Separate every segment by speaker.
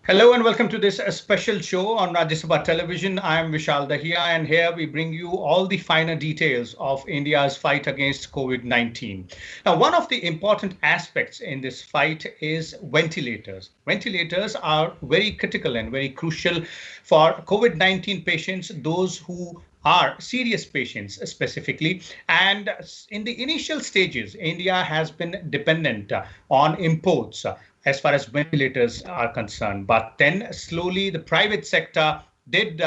Speaker 1: Hello and welcome to this special show on Rajya Sabha Television. I am Vishal Dahiya, and here we bring you all the finer details of India's fight against COVID-19. Now, one of the important aspects in this fight is ventilators. Ventilators are very critical and very crucial for COVID-19 patients, those who are serious patients specifically. And in the initial stages, India has been dependent on imports as far as ventilators are concerned. But then slowly the private sector did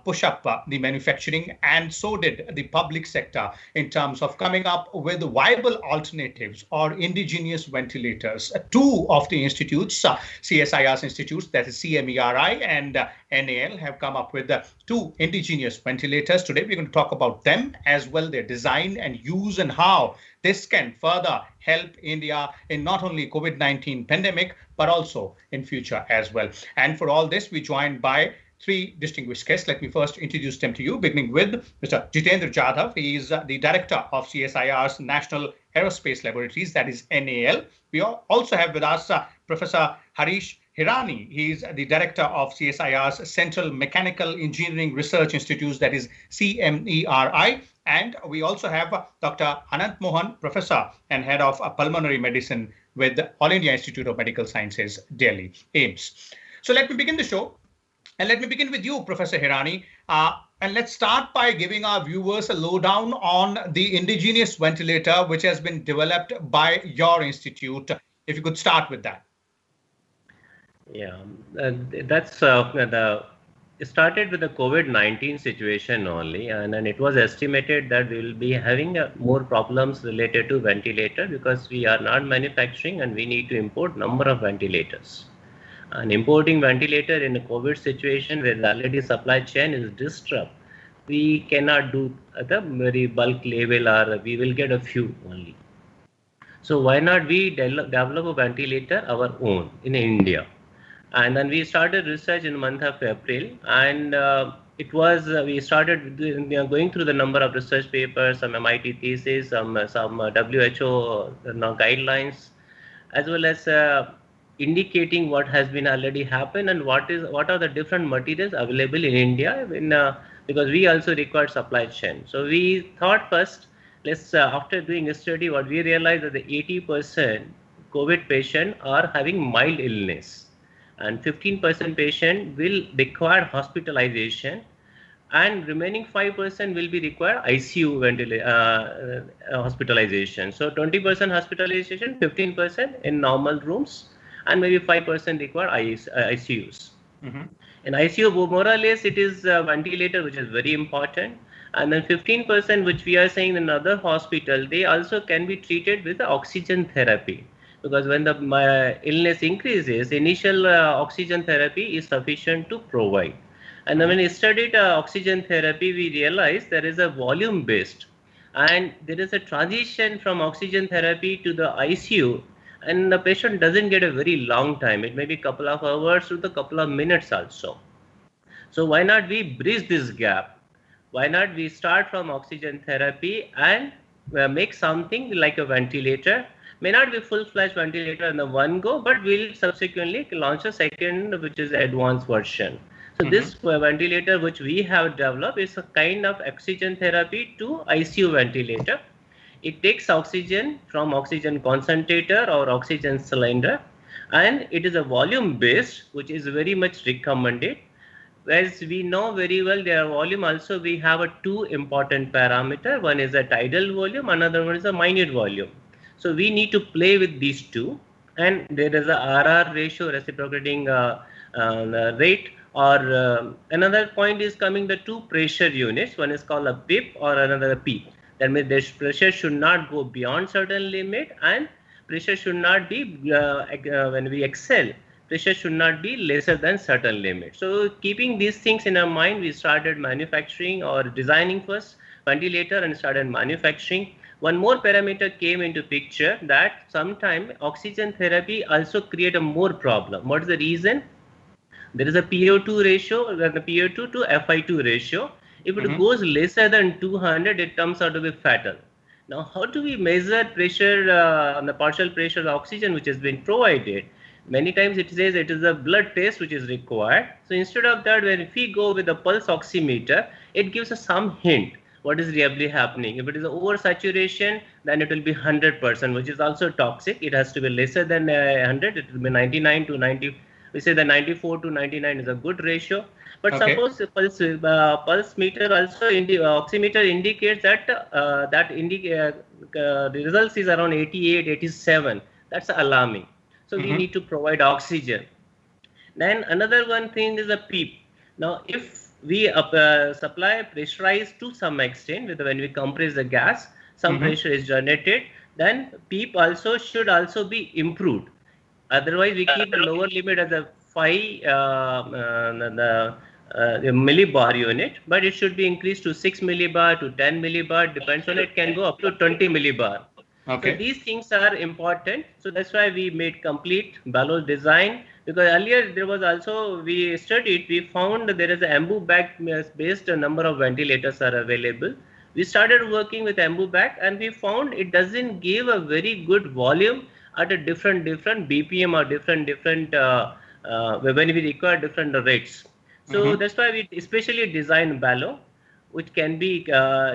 Speaker 1: push up the manufacturing, and so did the public sector in terms of coming up with viable alternatives or indigenous ventilators. Two of the institutes, CSIR's institutes, that is CMERI and NAL, have come up with two indigenous ventilators. Today we're going to talk about them as well, their design and use, and how this can further help India in not only COVID-19 pandemic, but also in future as well. And for all this, we joined by three distinguished guests. Let me first introduce them to you, beginning with Mr. Jitendra Jadhav. He is the director of CSIR's National Aerospace Laboratories, that is NAL. We also have with us Professor Harish Hirani. He is the director of CSIR's Central Mechanical Engineering Research Institute, that is CMERI. And we also have Dr. Anant Mohan, professor and head of pulmonary medicine with All India Institute of Medical Sciences, Delhi, AIIMS. So let me begin the show. And let me begin with you, Professor Hirani. And let's start by giving our viewers a lowdown on the indigenous ventilator, which has been developed by your institute. If you could start with that.
Speaker 2: Yeah, it started with the COVID-19 situation only, and then it was estimated that we will be having more problems related to ventilator because we are not manufacturing and we need to import number of ventilators. And importing ventilator in a COVID situation where the already supply chain is disrupted, we cannot do at a very bulk level, or we will get a few only. So why not we develop a ventilator our own in India? And then we started research in the month of April, and we started going through the number of research papers, some MIT thesis, some WHO guidelines, as well as indicating what has been already happened and what are the different materials available in India, because we also require supply chain. So we thought first, let's after doing a study, what we realized that the 80% COVID patient are having mild illness, and 15% patient will require hospitalization, and remaining 5% will be require ICU hospitalization. So 20% hospitalization, 15% in normal rooms, and maybe 5% require ICUs. Mm-hmm. In ICU, more or less, it is a ventilator, which is very important. And then 15%, which we are saying in other hospital, they also can be treated with oxygen therapy. Because when the illness increases, initial oxygen therapy is sufficient to provide. And then when we studied oxygen therapy, we realized there is a volume based, and there is a transition from oxygen therapy to the ICU, and the patient doesn't get a very long time. It may be a couple of hours to a couple of minutes also. So why not we bridge this gap? Why not we start from oxygen therapy and make something like a ventilator? May not be full-fledged ventilator in the one go, but we'll subsequently launch a second, which is advanced version. So this ventilator which we have developed is a kind of oxygen therapy to ICU ventilator. It takes oxygen from oxygen concentrator or oxygen cylinder, and it is a volume based, which is very much recommended. As we know very well, their volume also we have a two important parameter. One is a tidal volume, another one is a minute volume. So we need to play with these two, and there is a RR ratio, reciprocating rate, or another point is coming the two pressure units. One is called a PIP or another a P. That means the pressure should not go beyond certain limit, and pressure should not be when we exhale, pressure should not be lesser than certain limit. So keeping these things in our mind, we started manufacturing or designing first ventilator and started manufacturing. One more parameter came into picture, that sometimes oxygen therapy also create a more problem. What is the reason? There is a PO2 ratio, the PO2 to FI2 ratio. If it goes lesser than 200, it comes out to be fatal. Now, how do we measure pressure, the partial pressure of oxygen which has been provided? Many times it says it is a blood test which is required. So instead of that, when we go with the pulse oximeter, it gives us some hint what is really happening. If it is oversaturation, then it will be 100%, which is also toxic. It has to be lesser than 100. It will be 99 to 90. We say that 94 to 99 is a good ratio. But suppose the pulse meter also oximeter indicates that the results is around 88, 87. That's alarming. So we need to provide oxygen. Then another one thing is a PEEP. Now, if we supply pressurized to some extent, when we compress the gas, some pressure is generated, then PEEP should also be improved. Otherwise, we keep the lower limit as a 5 millibar unit, but it should be increased to 6 millibar to 10 millibar, depends on it, can go up to 20 millibar. Okay. So these things are important. So that's why we made complete bellows design, because earlier there was also, we studied, we found there is an AmbuBac based number of ventilators are available. We started working with AmbuBac and we found it doesn't give a very good volume at a different BPM or different when we require different rates. So that's why we especially designed bellow, which can be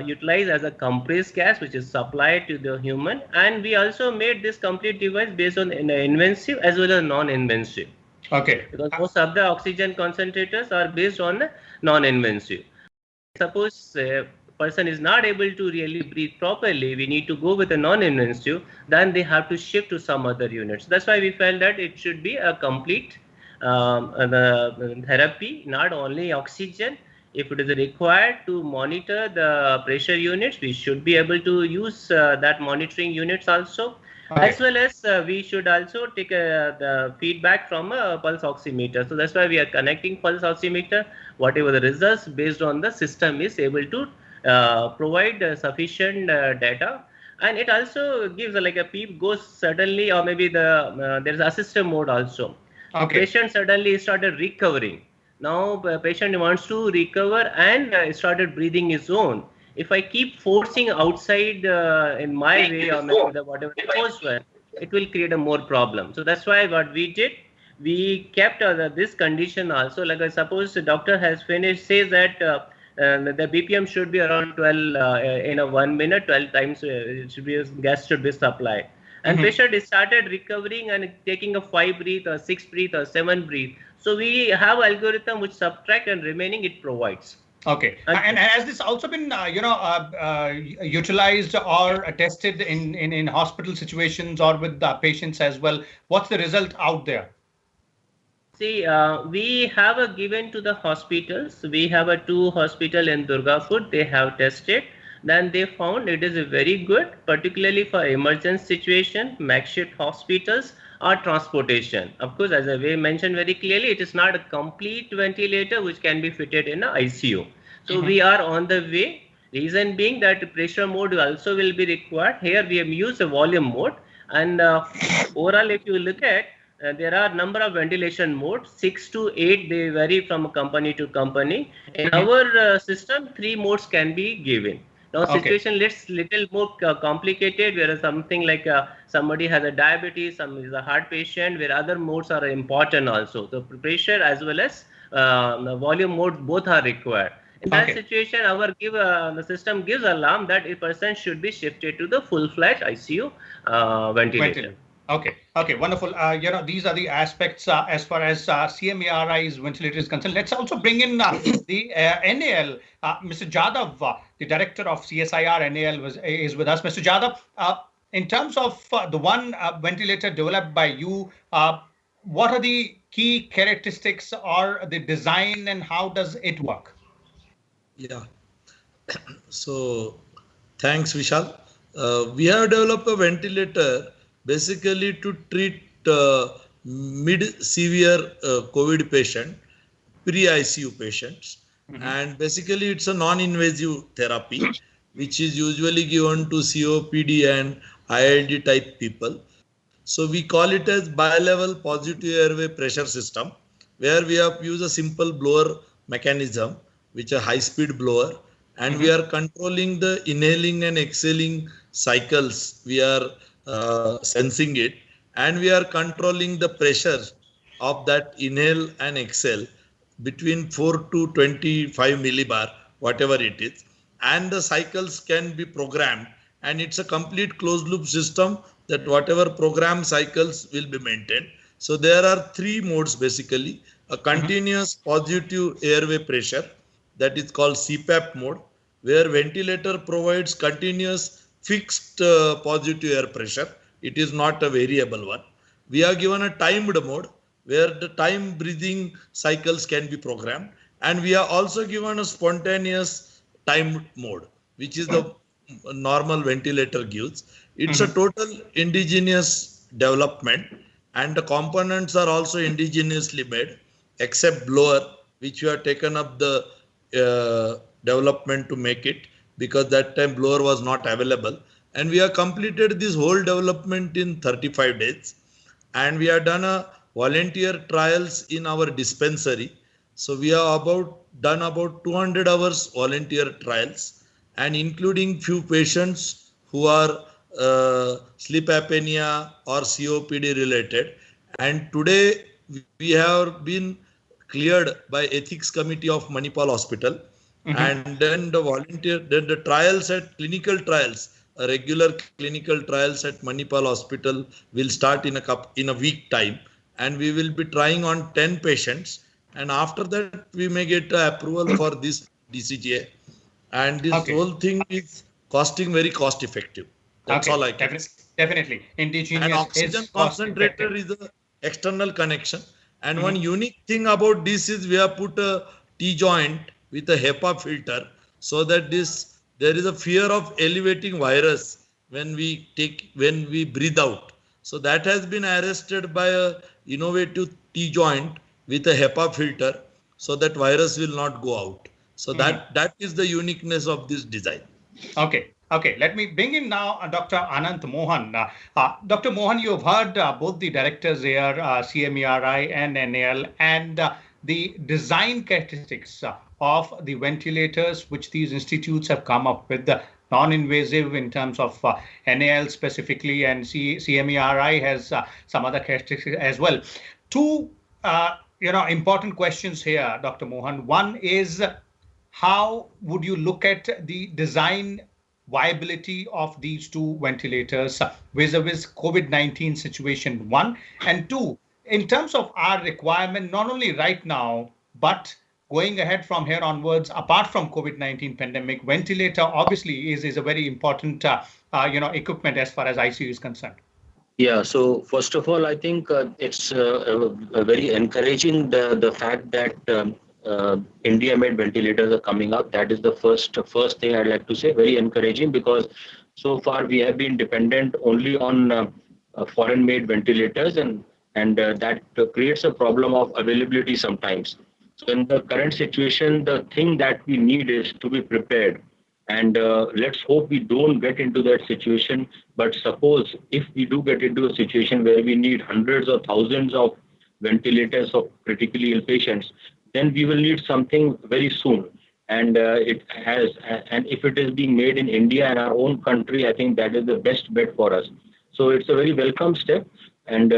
Speaker 2: utilized as a compressed gas, which is supplied to the human. And we also made this complete device based on invasive as well as non-invasive. Okay. Because most of the oxygen concentrators are based on non-invasive. Suppose a person is not able to really breathe properly, we need to go with a non-invasive, then they have to shift to some other units. That's why we felt that it should be a complete therapy, not only oxygen. If it is required to monitor the pressure units, we should be able to use that monitoring units also. Okay. As well as we should also take the feedback from a pulse oximeter. So that's why we are connecting pulse oximeter. Whatever the results based on the system is able to provide sufficient data. And it also gives like a PEEP goes suddenly, or maybe there's assistive mode also. Okay. The patient suddenly started recovering. Now the patient wants to recover and started breathing his own. If I keep forcing outside in my way or whatever atmosphere, it will create a more problem. So that's why what we did, we kept this condition also. Like suppose the doctor has finished, says that the BPM should be around 12 in a 1 minute, 12 times gas should be supplied. And patient started recovering and taking a 5 breath or 6 breath or 7 breath. So we have algorithm which subtract and remaining it provides. Okay. And has this also been, utilized or tested in hospital situations or with the patients as well? What's the result out there? See, we have given to the hospitals. We have 2 hospitals in Durgapur. They have tested. Then they found it is very good, particularly for emergency situation, makeshift hospitals or transportation. Of course, as I mentioned very clearly, it is not a complete ventilator which can be fitted in an ICU. So we are on the way. Reason being that pressure mode also will be required. Here we have used a volume mode, and overall, if you look at, there are number of ventilation modes, 6 to 8. They vary from company to company. In our system, 3 modes can be given. Now situation gets little more complicated, where something like somebody has a diabetes, some is a heart patient, where other modes are important also. So pressure as well as the volume modes both are required. In that situation, the system gives alarm that a person should be shifted to the full-fledged ICU ventilator. Okay, wonderful. These are the aspects as far as CMARI's ventilator is concerned. Let's also bring in the NAL. Mr. Jadhav, the director of CSIR NAL is with us. Mr. Jadhav, in terms of the one ventilator developed by you, what are the key characteristics or the design and how does it work?
Speaker 3: Yeah. So, thanks, Vishal. We have developed a ventilator basically to treat mid-severe COVID patient, pre-ICU patients. And basically it's a non-invasive therapy, which is usually given to COPD and ILD type people. So we call it as bi-level positive airway pressure system, where we have used a simple blower mechanism, which is a high-speed blower, and we are controlling the inhaling and exhaling cycles. We are sensing it, and we are controlling the pressure of that inhale and exhale between 4 to 25 millibar, whatever it is, and the cycles can be programmed, and it's a complete closed loop system that whatever program cycles will be maintained. So there are three modes basically: a continuous positive airway pressure, that is called CPAP mode, where ventilator provides continuous fixed positive air pressure. It is not a variable one. We are given a timed mode where the time breathing cycles can be programmed, and we are also given a spontaneous timed mode, which is the normal ventilator gives. It's a total indigenous development, and the components are also indigenously made, except blower, which we have taken up the development to make it, because that time blower was not available. And we have completed this whole development in 35 days. And we have done a volunteer trials in our dispensary. So we have done about 200 hours volunteer trials, and including few patients who are sleep apnea or COPD related. And today we have been cleared by ethics committee of Manipal Hospital. And then the trials at clinical trials, regular clinical trials at Manipal Hospital will start in a week time, and we will be trying on 10 patients, and after that we may get approval for this DCGA, and this whole thing is costing very cost effective. That's all I can say.
Speaker 1: Definitely. Indigenous
Speaker 3: and oxygen concentrator is an external connection, and one unique thing about this is we have put a T-joint with a HEPA filter, so that there is a fear of elevating virus when we breathe out. So that has been arrested by a innovative T-joint with a HEPA filter, so that virus will not go out. So that is the uniqueness of this design.
Speaker 1: Okay, let me bring in now Dr. Anant Mohan. Dr. Mohan, you have heard both the directors here, CMERI and NAL, and the design characteristics of the ventilators which these institutes have come up with, non-invasive in terms of NAL specifically, and CMERI has some other characteristics as well. Two important questions here, Dr. Mohan. One is, how would you look at the design viability of these two ventilators vis-a-vis COVID-19 situation, one? And two, in terms of our requirement, not only right now, but going ahead from here onwards, apart from COVID-19 pandemic, ventilator obviously is a very important equipment as far as ICU is concerned.
Speaker 4: Yeah, so first of all, I think it's very encouraging the fact that India-made ventilators are coming up. That is the first thing I'd like to say. Very encouraging, because so far we have been dependent only on foreign-made ventilators, and that creates a problem of availability sometimes. So in the current situation, the thing that we need is to be prepared. And let's hope we don't get into that situation. But suppose if we do get into a situation where we need hundreds or thousands of ventilators of critically ill patients, then we will need something very soon. And and if it is being made in India and our own country, I think that is the best bet for us. So it's a very welcome step. And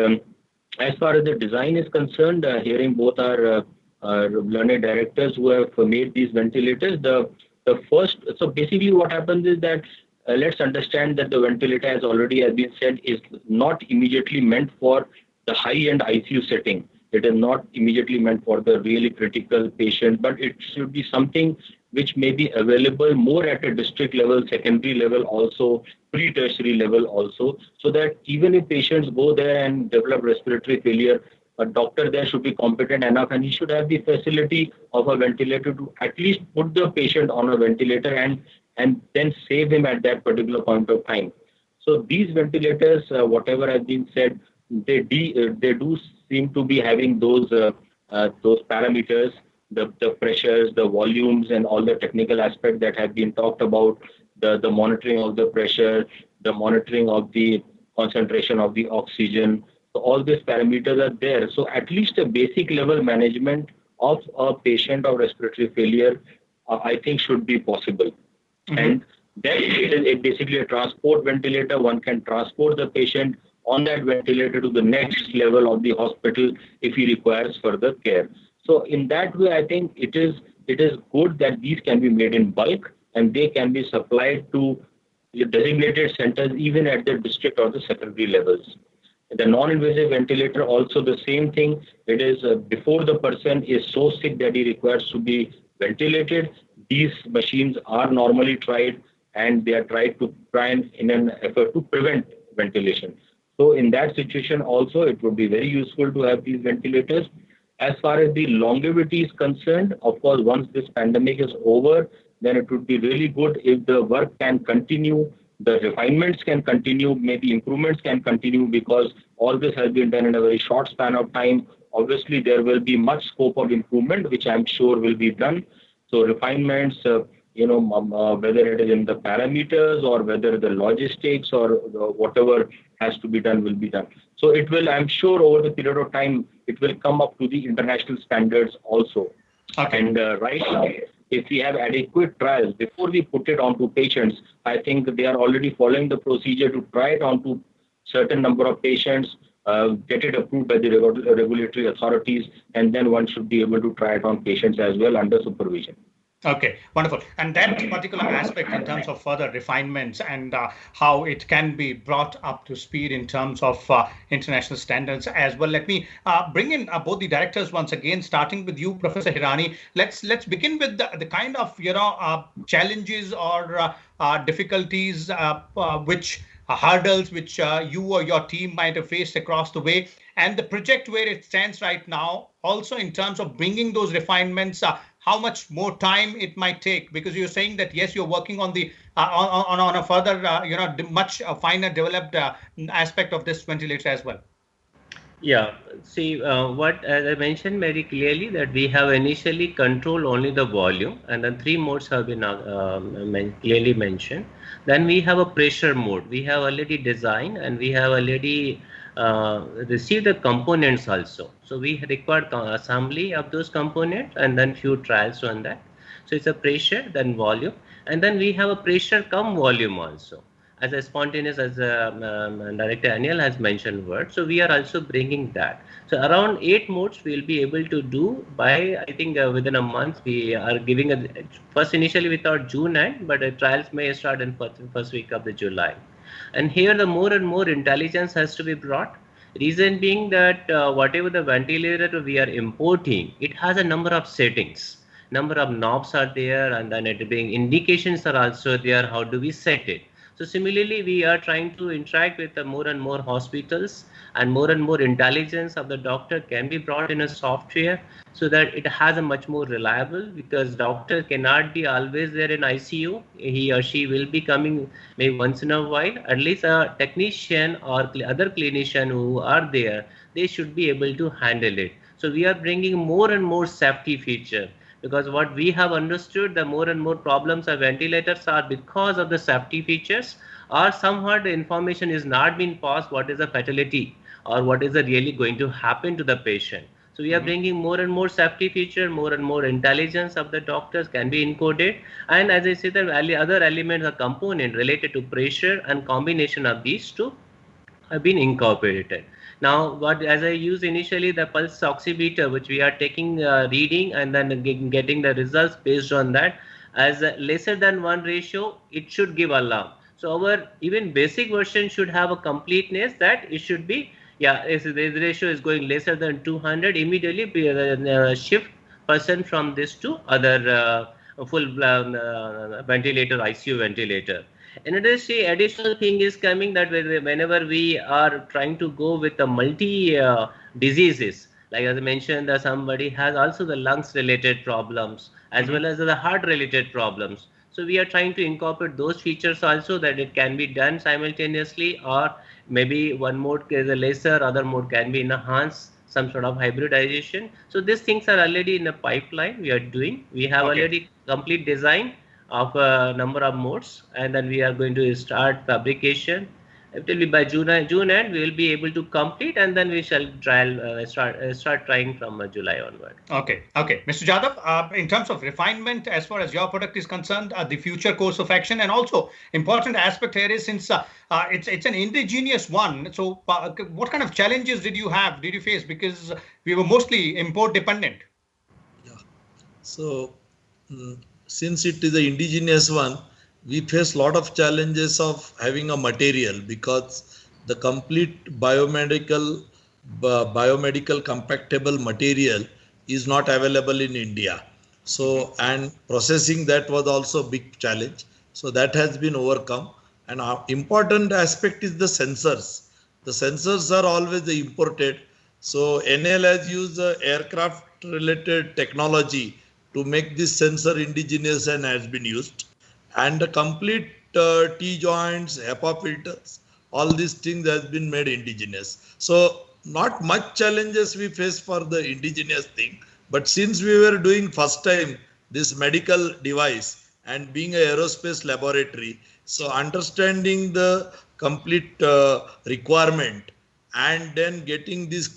Speaker 4: as far as the design is concerned, hearing both our learned directors who have made these ventilators, so basically what happens is that let's understand that the ventilator, as already has been said, is not immediately meant for the high-end ICU setting. It is not immediately meant for the really critical patient, but it should be something which may be available more at a district level, secondary level also, pre-tertiary level also, so that even if patients go there and develop respiratory failure, a doctor there should be competent enough, and he should have the facility of a ventilator to at least put the patient on a ventilator and then save him at that particular point of time. So these ventilators, whatever has been said, they do seem to be having those parameters, the pressures, the volumes, and all the technical aspects that have been talked about, the monitoring of the pressure, the monitoring of the concentration of the oxygen. So all these parameters are there. So at least a basic level management of a patient of respiratory failure, I think, should be possible. And then it is basically a transport ventilator. One can transport the patient on that ventilator to the next level of the hospital if he requires further care. So in that way, I think it is good that these can be made in bulk and they can be supplied to the designated centers even at the district or the secondary levels. The non-invasive ventilator also the same thing. It is before the person is so sick that he requires to be ventilated. These machines are normally tried and they are tried to try and in an effort to prevent ventilation. So in that situation also it would be very useful to have these ventilators. As far as the longevity is concerned, of course, once this pandemic is over, then it would be really good if the work can continue, the refinements can continue, maybe improvements can continue, because all this has been done in a very short span of time. Obviously, there will be much scope of improvement, which I'm sure will be done. So refinements, whether it is in the parameters or whether the logistics or whatever has to be done will be done. So it will, I'm sure, over the period of time, it will come up to the international standards also.
Speaker 1: Okay.
Speaker 4: And right now, if we have adequate trials before we put it onto patients, I think they are already following the procedure to try it onto certain number of patients, get it approved by the regulatory authorities, and then one should be able to try it on patients as well under supervision.
Speaker 1: Okay, wonderful. And that particular aspect in terms of further refinements and how it can be brought up to speed in terms of international standards as well. Let me bring in both the directors once again, starting with you, Professor Hirani. Let's begin with the kind of challenges or difficulties which hurdles which you or your team might have faced across the way, and the project where it stands right now, also in terms of bringing those refinements, how much more time it might take, because you're saying that yes, you're working on the on a further much finer developed aspect of this ventilator as well.
Speaker 2: Yeah, see, what as I mentioned very clearly, that we have initially controlled only the volume, and then 3 modes have been clearly mentioned. Then we have a pressure mode. We have already designed and we have already received the components also. So we required assembly of those components and then few trials on that. So it's a pressure, then volume, and then we have a pressure come volume also. As a spontaneous, as Director Anil has mentioned word. So we are also bringing that. So around 8 modes we will be able to do by, I think within a month. We are giving first initially we thought June end, but trials may start in first week of the July. And here the more and more intelligence has to be brought. Reason being that whatever the ventilator we are importing, it has a number of settings. Number of knobs are there, and then it being indications are also there. How do we set it? So similarly, we are trying to interact with more and more hospitals, and more intelligence of the doctor can be brought in a software so that it has a much more reliable, because doctor cannot be always there in ICU. He or she will be coming maybe once in a while. At least a technician or other clinician who are there, they should be able to handle it. So we are bringing more and more safety feature. Because what we have understood, the more and more problems of ventilators are because of the safety features, or somehow the information is not being passed what is the fatality or what is really going to happen to the patient. So we are bringing more and more safety feature, more and more intelligence of the doctors can be encoded. And as I said, the other elements or component related to pressure and combination of these two have been incorporated. Now, as I used initially, the pulse oximeter, which we are taking reading and then getting the results based on that, as lesser than 1 ratio, it should give alarm. So our even basic version should have a completeness that it should be, if the ratio is going lesser than 200, immediately shift person from this to other full ventilator, ICU ventilator. Another additional thing is coming, that whenever we are trying to go with the multi diseases, like as I mentioned, that somebody has also the lungs related problems as well as the heart related problems. So we are trying to incorporate those features also, that it can be done simultaneously, or maybe one mode is a lesser, other mode can be enhanced, some sort of hybridization. So these things are already in the pipeline we are doing. We have already complete design of a number of modes, and then we are going to start fabrication Effectively by June end, we will be able to complete, and then we shall start trying from July onward.
Speaker 1: Okay. Mr. Jadhav, in terms of refinement, as far as your product is concerned, the future course of action, and also important aspect here is since it's an indigenous one. So what kind of challenges did you face? Because we were mostly import dependent.
Speaker 3: Yeah. So since it is an indigenous one, we face a lot of challenges of having a material, because the complete biomedical compactable material is not available in India. So, and processing that was also a big challenge. So that has been overcome. And our important aspect is the sensors. The sensors are always imported. So NL has used aircraft related technology to make this sensor indigenous and has been used. And the complete T-joints, HEPA filters, all these things has been made indigenous. So not much challenges we face for the indigenous thing. But since we were doing first time this medical device and being an aerospace laboratory, so understanding the complete requirement and then getting this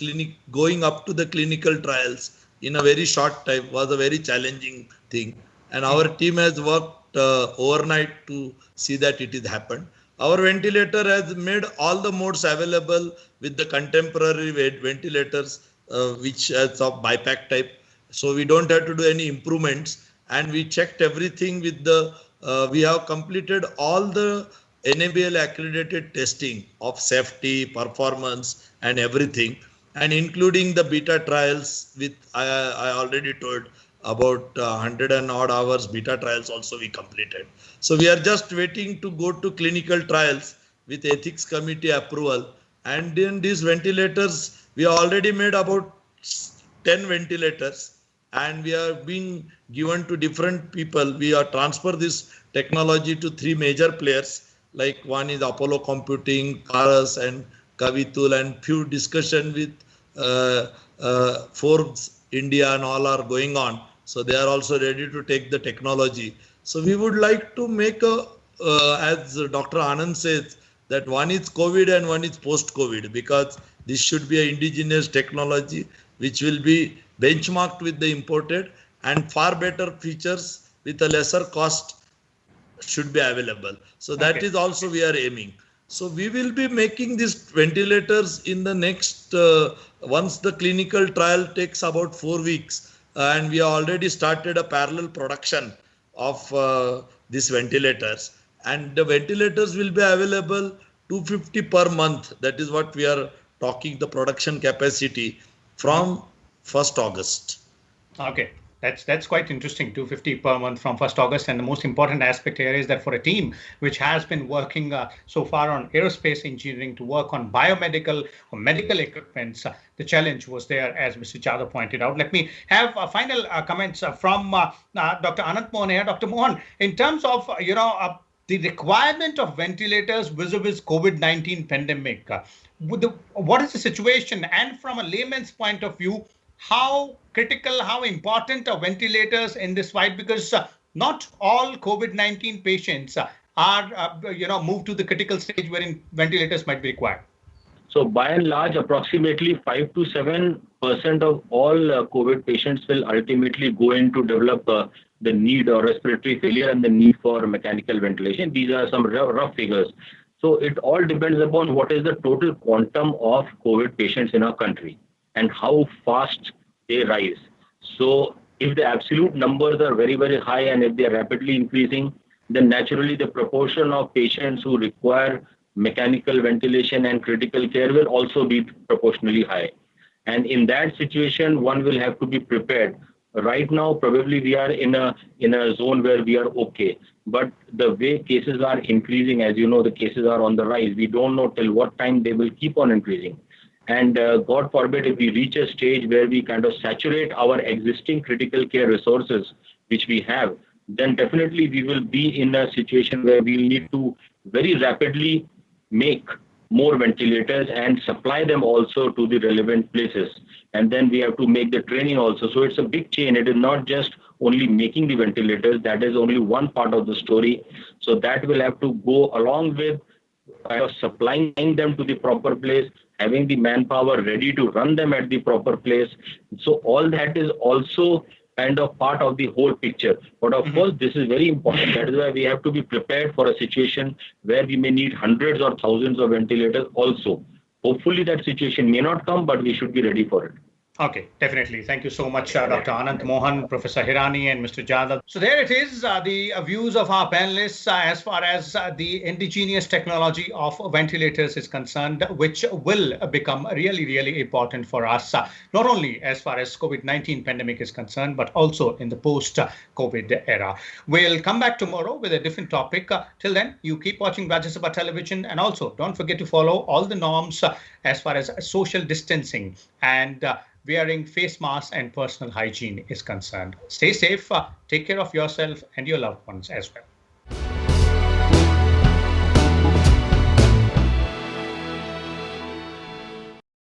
Speaker 3: going up to the clinical trials in a very short time was a very challenging thing. And our team has worked overnight to see that it has happened. Our ventilator has made all the modes available with the contemporary ventilators, which is of BiPAC type. So we don't have to do any improvements. And we checked everything with we have completed all the NABL accredited testing of safety, performance, and everything, and including the beta trials with, I already told, about 100 and odd hours beta trials also we completed. So we are just waiting to go to clinical trials with ethics committee approval. And in these ventilators, we have already made about 10 ventilators, and we are being given to different people. We are transfer this technology to 3 major players, like one is Apollo Computing, Paras and Kavitul, and few discussion with Forbes India and all are going on. So they are also ready to take the technology. So we would like to make as Dr. Anand says, that one is COVID and one is post-COVID, because this should be an indigenous technology which will be benchmarked with the imported, and far better features with a lesser cost should be available. So that is also we are aiming. So we will be making these ventilators in the next, once the clinical trial takes about 4 weeks, and we have already started a parallel production of these ventilators. And the ventilators will be available 250 per month. That is what we are talking, the production capacity from 1st August.
Speaker 1: Okay. That's quite interesting, 250 per month from 1st August. And the most important aspect here is that for a team which has been working so far on aerospace engineering to work on biomedical or medical equipments, the challenge was there, as Mr. Jadhav pointed out. Let me have final comments from Dr. Anant Mohan here. Dr. Mohan, in terms of, the requirement of ventilators vis-a-vis COVID-19 pandemic, what is the situation? And from a layman's point of view, how critical, how important are ventilators in this fight? Because not all COVID-19 patients are, moved to the critical stage wherein ventilators might be required.
Speaker 4: So by and large, approximately 5 to 7% of all COVID patients will ultimately go into develop the need or respiratory failure and the need for mechanical ventilation. These are some rough figures. So it all depends upon what is the total quantum of COVID patients in our country and how fast they rise. So if the absolute numbers are very, very high and if they are rapidly increasing, then naturally the proportion of patients who require mechanical ventilation and critical care will also be proportionally high. And in that situation, one will have to be prepared. Right now, probably we are in a zone where we are okay. But the way cases are increasing, as you know, the cases are on the rise. We don't know till what time they will keep on increasing. And God forbid, if we reach a stage where we kind of saturate our existing critical care resources, which we have, then definitely we will be in a situation where we need to very rapidly make more ventilators and supply them also to the relevant places. And then we have to make the training also. So it's a big chain. It is not just only making the ventilators. That is only one part of the story. So that will have to go along with kind of supplying them to the proper place, having the manpower ready to run them at the proper place. So all that is also kind of part of the whole picture. But of course, this is very important. That is why we have to be prepared for a situation where we may need hundreds or thousands of ventilators also. Hopefully that situation may not come, but we should be ready for it.
Speaker 1: Okay, definitely. Thank you so much, Dr. Anant Mohan, Professor Hirani, and Mr. Jadhav. So there it is, the views of our panelists as far as the indigenous technology of ventilators is concerned, which will become really, really important for us, not only as far as COVID-19 pandemic is concerned, but also in the post-COVID era. We'll come back tomorrow with a different topic. Till then, you keep watching Rajya Sabha television, and also don't forget to follow all the norms as far as social distancing and wearing face masks and personal hygiene is concerned. Stay safe, take care of yourself and your loved ones as well.